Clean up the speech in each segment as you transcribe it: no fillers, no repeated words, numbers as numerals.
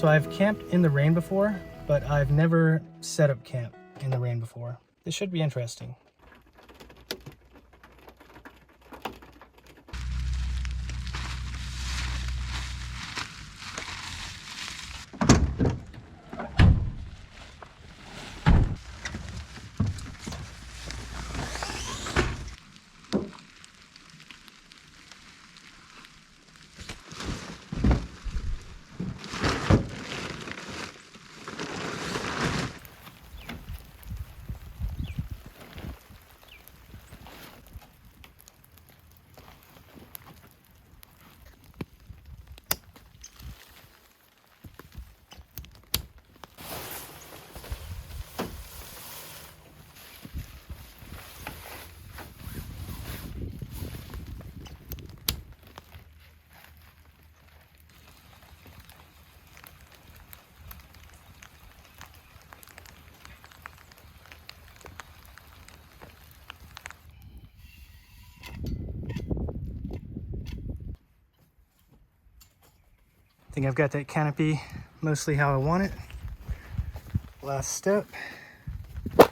So I've camped in the rain before, but I've never set up camp in the rain before. This should be interesting. I think I've got that canopy mostly how I want it. Last step, a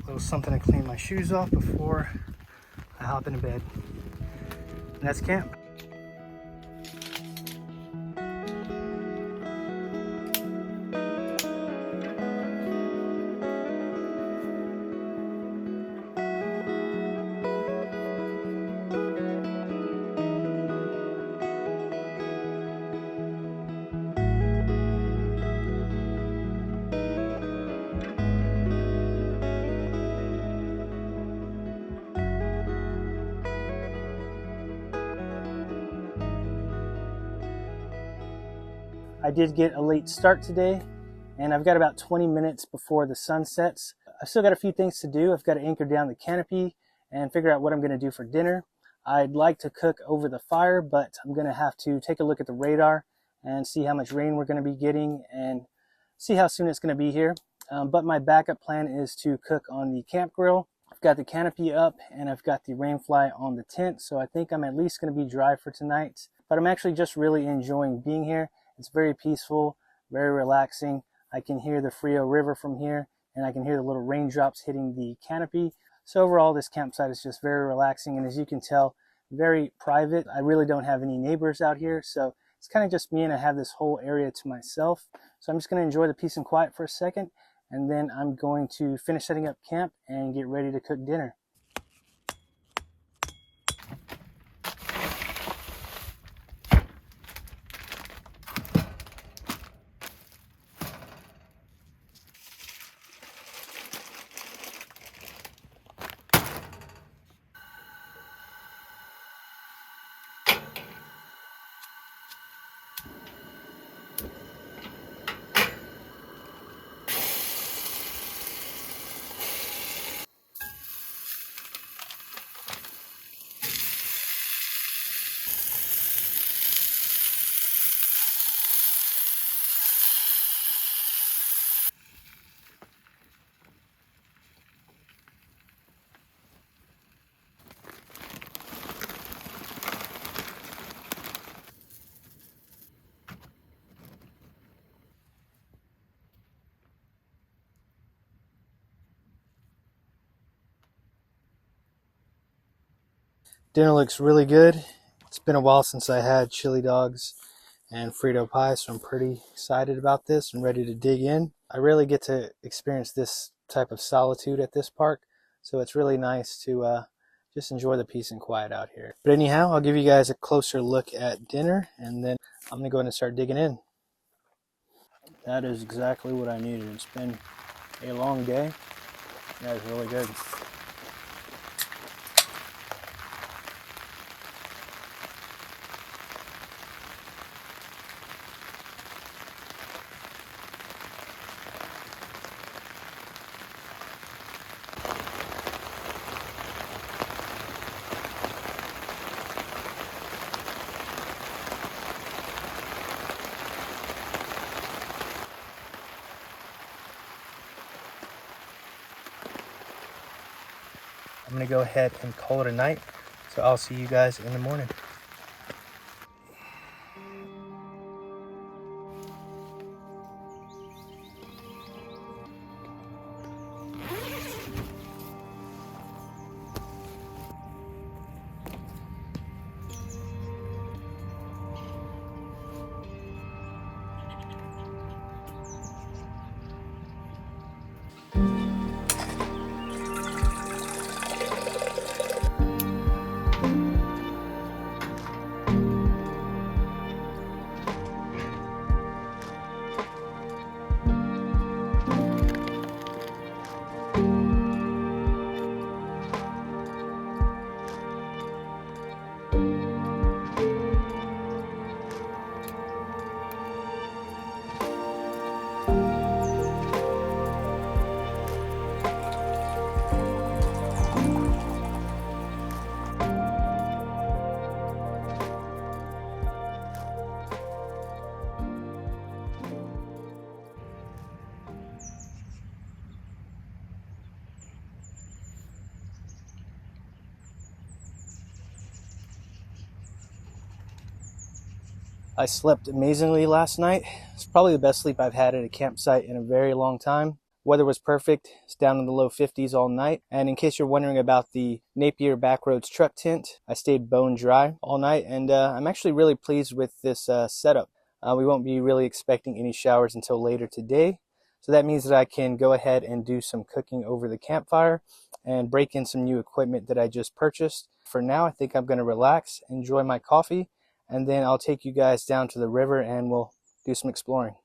little something to clean my shoes off before I hop into bed. And that's camp. I did get a late start today, and I've got about 20 minutes before the sun sets. I've still got a few things to do. I've got to anchor down the canopy and figure out what I'm going to do for dinner. I'd like to cook over the fire, but I'm going to have to take a look at the radar and see how much rain we're going to be getting and see how soon it's going to be here. But my backup plan is to cook on the camp grill. I've got the canopy up and I've got the rainfly on the tent, so I think I'm at least going to be dry for tonight. But I'm actually just really enjoying being here. It's very peaceful, very relaxing. I can hear the Frio River from here, and I can hear the little raindrops hitting the canopy. So overall, this campsite is just very relaxing, and as you can tell, very private. I really don't have any neighbors out here, so it's kind of just me, and I have this whole area to myself. So I'm just going to enjoy the peace and quiet for a second, and then I'm going to finish setting up camp and get ready to cook dinner. Dinner looks really good. It's been a while since I had chili dogs and Frito pie, so I'm pretty excited about this and ready to dig in. I rarely get to experience this type of solitude at this park, so it's really nice to just enjoy the peace and quiet out here. But anyhow, I'll give you guys a closer look at dinner, and then I'm going to go ahead and start digging in. That is exactly what I needed. It's been a long day. That is really good. I'm going to go ahead and call it a night, so I'll see you guys in the morning. I slept amazingly last night. It's probably the best sleep I've had at a campsite in a very long time. Weather was perfect. It's down in the low 50s all night. And in case you're wondering about the Napier backroads truck tent, I stayed bone dry all night, and I'm actually really pleased with this setup. We won't be really expecting any showers until later today. So that means that I can go ahead and do some cooking over the campfire and break in some new equipment that I just purchased. For now, I think I'm going to relax, enjoy my coffee, and then I'll take you guys down to the river and we'll do some exploring.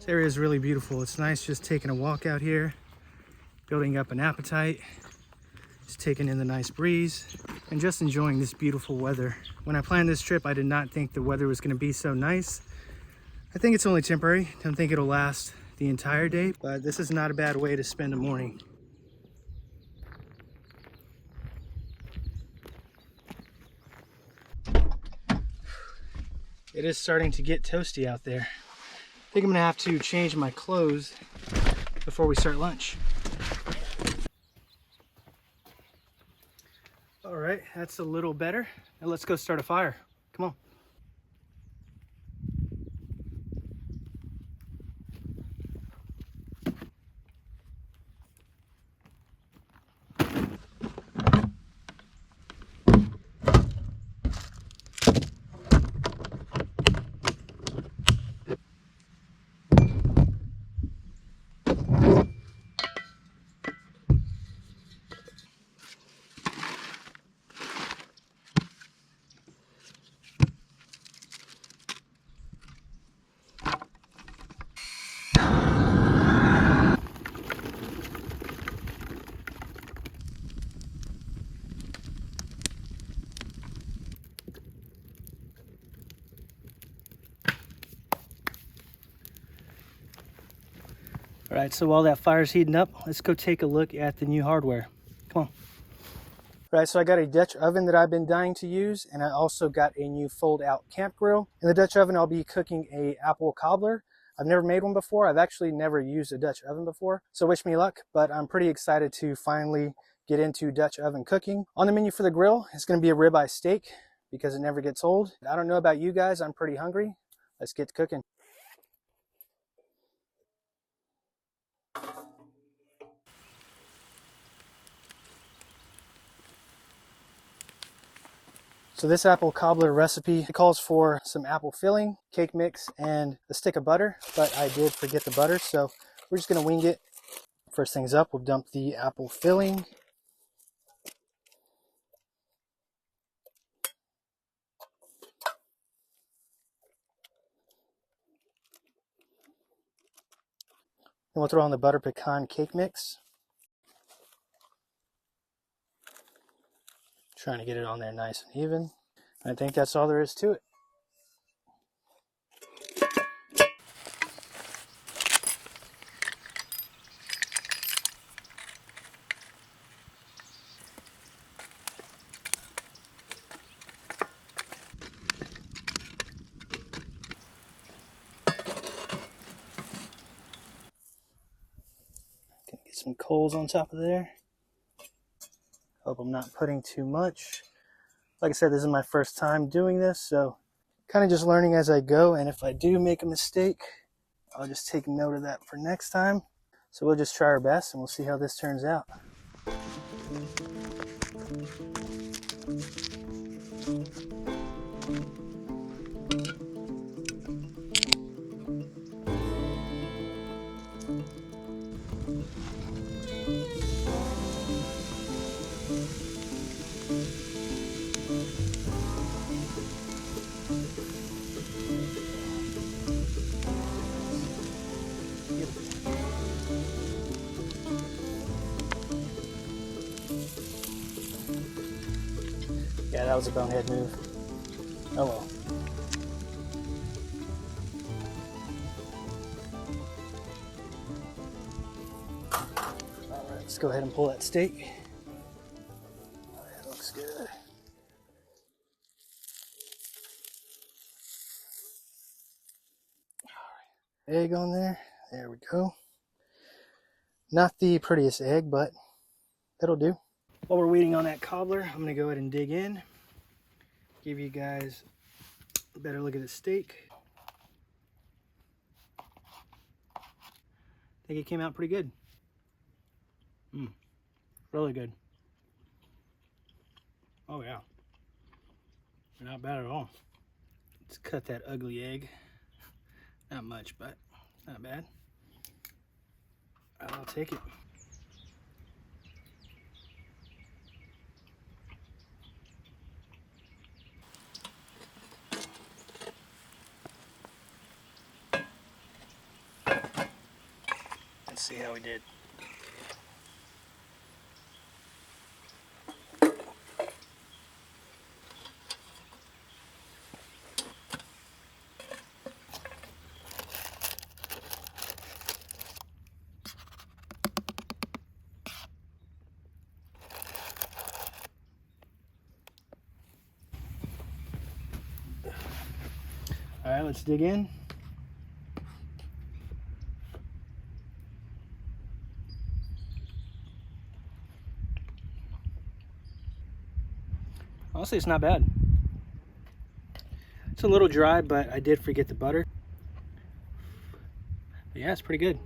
This area is really beautiful. It's nice just taking a walk out here, building up an appetite, just taking in the nice breeze, and just enjoying this beautiful weather. When I planned this trip, I did not think the weather was going to be so nice. I think it's only temporary. I don't think it'll last the entire day, but this is not a bad way to spend a morning. It is starting to get toasty out there. I think I'm gonna have to change my clothes before we start lunch. All right, that's a little better. Now let's go start a fire. Come on. All right, so while that fire's heating up, let's go take a look at the new hardware. Come on. All right, so I got a Dutch oven that I've been dying to use, and I also got a new fold-out camp grill. In the Dutch oven, I'll be cooking a apple cobbler. I've never made one before. I've actually never used a Dutch oven before, so wish me luck, but I'm pretty excited to finally get into Dutch oven cooking. On the menu for the grill, it's gonna be a ribeye steak because it never gets old. I don't know about you guys, I'm pretty hungry. Let's get cooking. So this apple cobbler recipe, it calls for some apple filling, cake mix, and a stick of butter, but I did forget the butter, so we're just gonna wing it. First things up, we'll dump the apple filling. Then we'll throw on the butter pecan cake mix. Trying to get it on there nice and even. I think that's all there is to it. Gonna get some coals on top of there. Hope I'm not putting too much. Like I said, this is my first time doing this, so kind of just learning as I go, and if I do make a mistake, I'll just take note of that for next time. So we'll just try our best and we'll see how this turns out. Yeah, that was a bonehead move. Oh well. All right, let's go ahead and pull that steak. That looks good. All right, egg on there. There we go. Not the prettiest egg, but that'll do. While we're waiting on that cobbler, I'm gonna go ahead and dig in. Give you guys a better look at the steak. I think it came out pretty good. Really good. Oh yeah. Not bad at all. Let's cut that ugly egg. Not much, but not bad. I'll take it. Let's see how we did. All right, let's dig in. Honestly, it's not bad. It's a little dry, but I did forget the butter. But yeah, it's pretty good.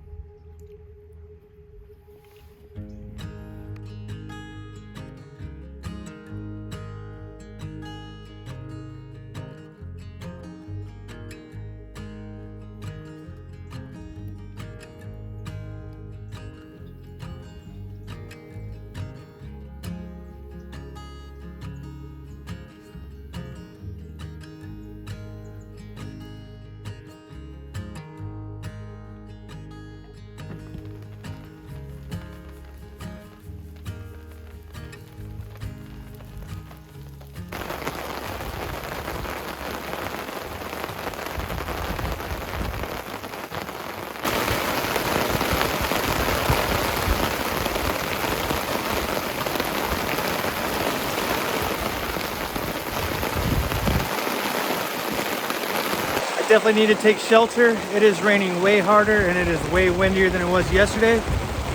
Definitely need to take shelter. It is raining way harder and it is way windier than it was yesterday.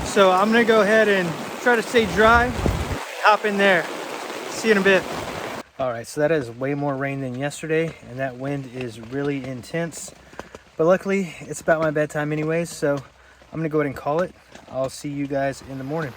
So I'm gonna go ahead and try to stay dry, hop in there. See you in a bit. All right, so that is way more rain than yesterday and that wind is really intense. But luckily it's about my bedtime anyways, so I'm gonna go ahead and call it. I'll see you guys in the morning.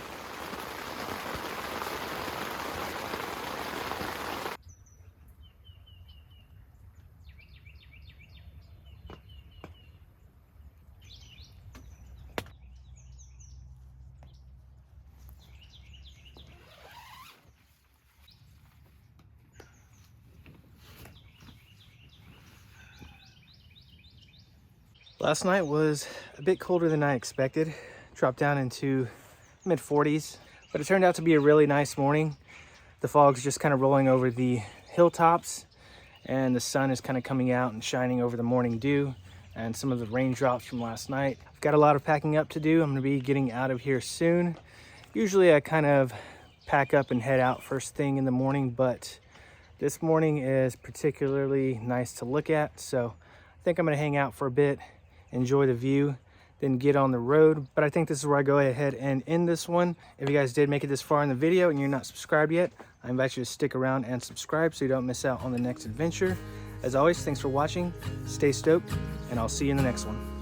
Last night was a bit colder than I expected. Dropped down into mid 40s, but it turned out to be a really nice morning. The fog's just kind of rolling over the hilltops and the sun is kind of coming out and shining over the morning dew and some of the raindrops from last night. I've got a lot of packing up to do. I'm gonna be getting out of here soon. Usually I kind of pack up and head out first thing in the morning, but this morning is particularly nice to look at. So I think I'm gonna hang out for a bit, enjoy the view, then get on the road. But I think this is where I go ahead and end this one. If you guys did make it this far in the video and you're not subscribed yet, I invite you to stick around and subscribe so you don't miss out on the next adventure. As always, thanks for watching, stay stoked, and I'll see you in the next one.